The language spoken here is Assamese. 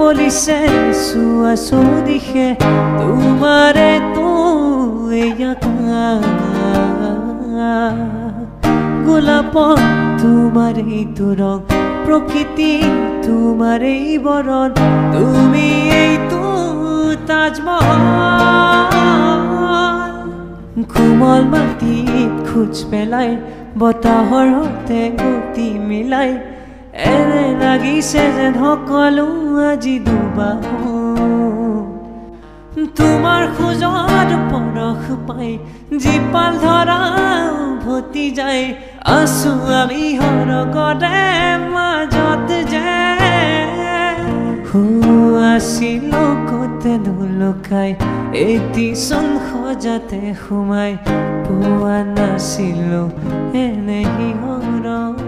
বলিছে চুৱা চৌদিশে তোমাৰে তো এয়া গোলাপত তোমাৰেই ৰং প্ৰকৃতি তোমাৰেই বৰণ তুমি এইটো তাজমহল কোমল মাটিত খোজ পেলাই বতাহৰ সতে গতি মিলাই এনে লাগিছে যেন সকলো আজি দুবাৰ তোমাৰ খোজত পৰশ পাই জীপাল ধৰা উভতি যায় আছো আমি সৰগতে মাজত যে আছিলো কতে নুলুকাই এটি চোন সজাতে সোমাই পোৱা নাছিলো এনে সিহঁৰ